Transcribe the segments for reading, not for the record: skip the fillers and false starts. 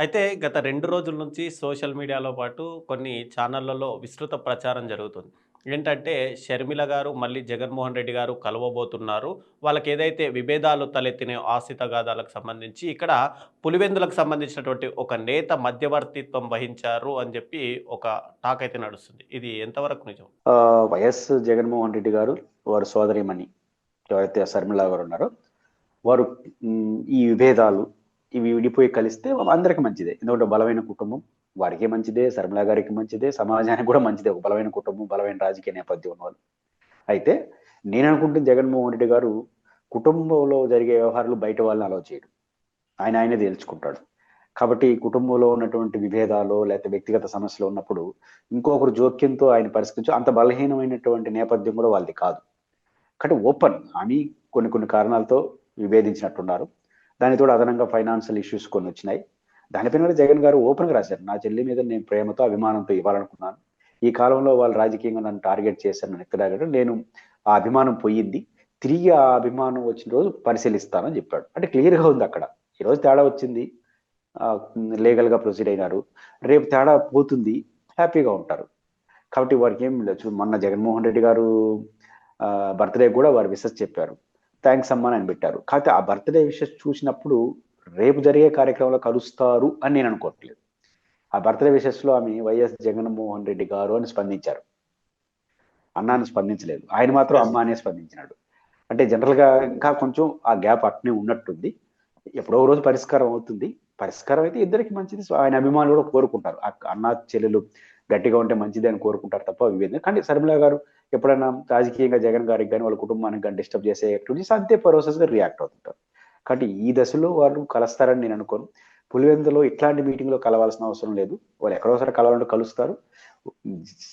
అయితే గత 2 రోజుల నుంచి సోషల్ మీడియాలో పాటు కొన్ని ఛానళ్లలో విస్తృత ప్రచారం జరుగుతుంది. ఏంటంటే షర్మిల గారు మళ్ళీ జగన్మోహన్ రెడ్డి గారు కలవబోతున్నారు. వాళ్ళకేదైతే విభేదాలు తలెత్తినాయో ఆస్తి తగాదాలకు సంబంధించి ఇక్కడ పులివెందులకు సంబంధించినటువంటి ఒక నేత మధ్యవర్తిత్వం వహించారు అని చెప్పి ఒక టాక్ అయితే నడుస్తుంది. ఇది ఎంతవరకు నిజం? వైఎస్ జగన్మోహన్ రెడ్డి గారు, వారి సోదరిమణి ఎవరైతే శర్మిల గారు ఉన్నారో వారు ఈ విభేదాలు ఇవి విడిపోయి కలిస్తే అందరికి మంచిదే. ఎందుకంటే బలమైన కుటుంబం వారికి మంచిదే, శర్మిల గారికి మంచిదే, సమాజానికి కూడా మంచిదే. ఒక బలమైన కుటుంబం, బలమైన రాజకీయ నేపథ్యం ఉన్నవాళ్ళు. అయితే నేను అనుకుంటే జగన్మోహన్ రెడ్డి గారు కుటుంబంలో జరిగే వ్యవహారాలు బయట వాళ్ళని అలౌ చేయడు. ఆయనే తేల్చుకుంటాడు. కాబట్టి కుటుంబంలో ఉన్నటువంటి విభేదాలు లేకపోతే వ్యక్తిగత సమస్యలు ఉన్నప్పుడు ఇంకొకరు జోక్యంతో ఆయన పరిష్కరించు అంత బలహీనమైనటువంటి నేపథ్యం కూడా వాళ్ళది కాదు. కాబట్టి ఓపెన్ అని కొన్ని కారణాలతో విభేదించినట్టున్నారు. దానితో అదనంగా ఫైనాన్షియల్ ఇష్యూస్ కొన్ని వచ్చినాయి. దానిపైన కూడా జగన్ గారు ఓపెన్గా రాశారు, నా చెల్లి మీద నేను ప్రేమతో అభిమానంతో ఇవ్వాలనుకున్నాను. ఈ కాలంలో వాళ్ళు రాజకీయంగా నన్ను టార్గెట్ చేశారు, నన్ను ఎక్కడాగడం నేను ఆ అభిమానం పోయింది, తిరిగి ఆ అభిమానం వచ్చిన రోజు పరిశీలిస్తానని చెప్పాడు. అంటే క్లియర్గా ఉంది అక్కడ. ఈరోజు తేడా వచ్చింది, లీగల్గా ప్రొసీడ్ అయినారు, రేపు తేడా పోతుంది, హ్యాపీగా ఉంటారు. కాబట్టి వారికి ఏం లేదు. మొన్న జగన్మోహన్ రెడ్డి గారు బర్త్డే కూడా వారు విషెస్ చెప్పారు, థ్యాంక్స్ అమ్మా అని పెట్టారు. కాకపోతే ఆ బర్త్డే విషెస్ చూసినప్పుడు రేపు జరిగే కార్యక్రమంలో కలుస్తారు అని నేను అనుకోవట్లేదు. ఆ బర్త్డే విషెస్ లో ఆమె వైఎస్ జగన్మోహన్ రెడ్డి గారు అని స్పందించారు, అన్నాన్ని స్పందించలేదు. ఆయన మాత్రం అమ్మ అనే స్పందించినాడు. అంటే జనరల్ గా ఇంకా కొంచెం ఆ గ్యాప్ అట్నే ఉన్నట్టుంది. ఎప్పుడో రోజు పరిష్కారం అవుతుంది. పరిష్కారం అయితే ఇద్దరికి మంచిది. ఆయన అభిమానులు కూడా కోరుకుంటారు, అన్న చెల్లెలు గట్టిగా ఉంటే మంచిది అని కోరుకుంటారు తప్ప విభేదం. కానీ శర్మిల గారు ఎప్పుడైనా రాజకీయంగా జగన్ గారికి కానీ వాళ్ళ కుటుంబానికి కానీ డిస్టర్బ్ చేసే యాక్టివిటీస్ అంతే పరోసెస్ గా రియాక్ట్ అవుతుంటారు. కాబట్టి ఈ దశలో వాళ్ళు కలుస్తారని నేను అనుకోను. పులివెందులో ఇట్లాంటి మీటింగ్ లో కలవాల్సిన అవసరం లేదు. వాళ్ళు ఎక్కడోసారి కలవాలంటే కలుస్తారు.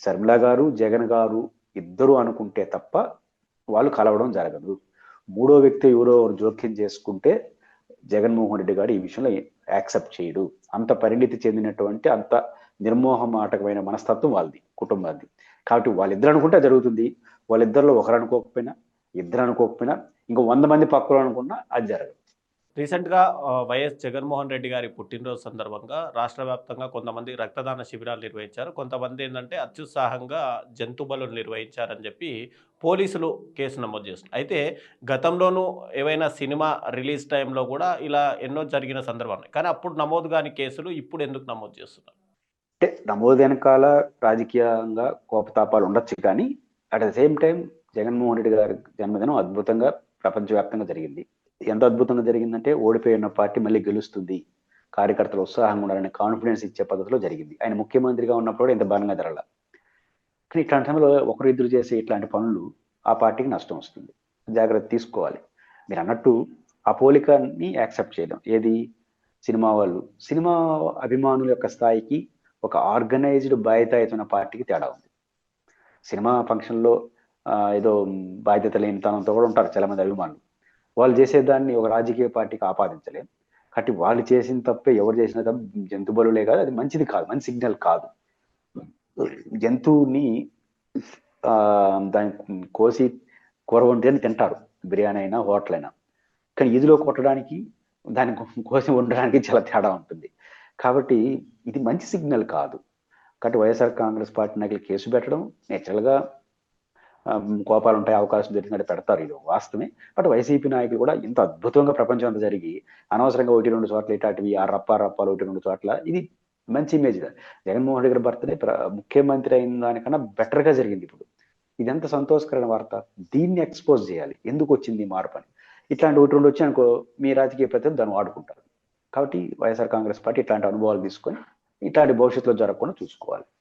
శర్మిల గారు జగన్ గారు ఇద్దరు అనుకుంటే తప్ప వాళ్ళు కలవడం జరగదు. మూడో వ్యక్తి ఎవరో జోక్యం చేసుకుంటే జగన్మోహన్ రెడ్డి గారు ఈ విషయంలో యాక్సెప్ట్ చేయడు. అంత పరిణితి చెందినటువంటి అంత నిర్మోహమాటకమైన మనస్తత్వం వాళ్ళది, కుటుంబాన్ని. కాబట్టి వాళ్ళిద్దరు అనుకుంటే జరుగుతుంది. వాళ్ళిద్దరిలో ఒకరు అనుకోకపోయినా, ఇద్దరు అనుకోకపోయినా, ఇంకో 100 మంది పక్కన అనుకున్నా అది జరగదు. రీసెంట్‌గా వైఎస్ జగన్మోహన్ రెడ్డి గారి పుట్టినరోజు సందర్భంగా రాష్ట్ర వ్యాప్తంగా కొంతమంది రక్తదాన శిబిరాలు నిర్వహించారు. కొంతమంది ఏందంటే అత్యుత్సాహంగా జంతు బలులు నిర్వహించారని చెప్పి పోలీసులు కేసు నమోదు చేస్తున్నారు. అయితే గతంలోనూ ఏవైనా సినిమా రిలీజ్ టైంలో కూడా ఇలా ఎన్నో జరిగిన సందర్భాలున్నాయి. కానీ అప్పుడు నమోదు గాని కేసులు ఇప్పుడు ఎందుకు నమోదు చేస్తున్నారు? అంటే నమోదు వెనకాల రాజకీయంగా కోపతాపాలు ఉండొచ్చు, కానీ at the same time Jaganmohan Reddy గారి జన్మదినం అద్భుతంగా ప్రపంచవ్యాప్తంగా జరిగింది. ఎంత అద్భుతంగా జరిగిందంటే ఓడిపోయిన పార్టీ మళ్ళీ గెలుస్తుంది, కార్యకర్తలు ఉత్సాహంగా ఉండాలనే కాన్ఫిడెన్స్ ఇచ్చే పద్ధతిలో జరిగింది. ఆయన ముఖ్యమంత్రిగా ఉన్నప్పుడు ఎంత బలంగా జరగల. కానీ ఇట్లాంటి సమయంలో ఒకరు ఇద్దరు చేసే ఇట్లాంటి పనులు ఆ పార్టీకి నష్టం వస్తుంది. జాగ్రత్త తీసుకోవాలి. మీరు అన్నట్టు ఆ పోలికని యాక్సెప్ట్ చేయడం ఏది, సినిమా వాళ్ళు సినిమా అభిమానుల యొక్క స్థాయికి ఒక ఆర్గనైజ్డ్ బాధ్యతాయుతమైన పార్టీకి తేడా ఉంది. సినిమా ఫంక్షన్లో ఏదో బాధ్యత లేని తనంతో కూడా ఉంటారు చాలా మంది అభిమానులు. వాళ్ళు చేసేదాన్ని ఒక రాజకీయ పార్టీకి ఆపాదించలేం. కాబట్టి వాళ్ళు చేసిన తప్పే ఎవరు చేసిన తప్ప జంతు బలులే కాదు, అది మంచిది కాదు, మంచి సిగ్నల్ కాదు. జంతువుని దాన్ని కోసి కూర వండిని తింటారు, బిర్యానీ అయినా హోటల్ అయినా. కానీ ఇదిలో కొట్టడానికి దాన్ని కోసి వండడానికి చాలా తేడా ఉంటుంది. కాబట్టి ఇది మంచి సిగ్నల్ కాదు. కాబట్టి వైఎస్ఆర్ కాంగ్రెస్ పార్టీ నాయకులు కేసు పెట్టడం నేచురల్గా కోపాలు ఉంటాయి, అవకాశం దొరికినట్టు పెడతారు, ఇది వాస్తవమే. బట్ వైసీపీ నాయకులు కూడా ఇంత అద్భుతంగా ప్రపంచం అంతా జరిగి అనవసరంగా 1-2 చోట్ల ఇటాటివి ఆ రప్పాలు 1-2 చోట్ల ఇది మంచి ఇమేజ్. జగన్మోహన్ రెడ్డి గారి బర్త్డే ముఖ్యమంత్రి అయిన దానికన్నా బెటర్ గా జరిగింది. ఇప్పుడు ఇది ఎంత సంతోషకరమైన వార్త. దీన్ని ఎక్స్పోజ్ చేయాలి, ఎందుకు వచ్చింది ఈ మార్పు అని. ఇట్లాంటి 1-2 వచ్చి అనుకో మీ రాజకీయ ప్రతినిధులు దాన్ని వాడుకుంటారు. కాబట్టి వైఎస్ఆర్ కాంగ్రెస్ పార్టీ ఇట్లాంటి అనుభవాలు తీసుకొని ఇట్లాంటి భవిష్యత్తులో జరగకుండా చూసుకోవాలి.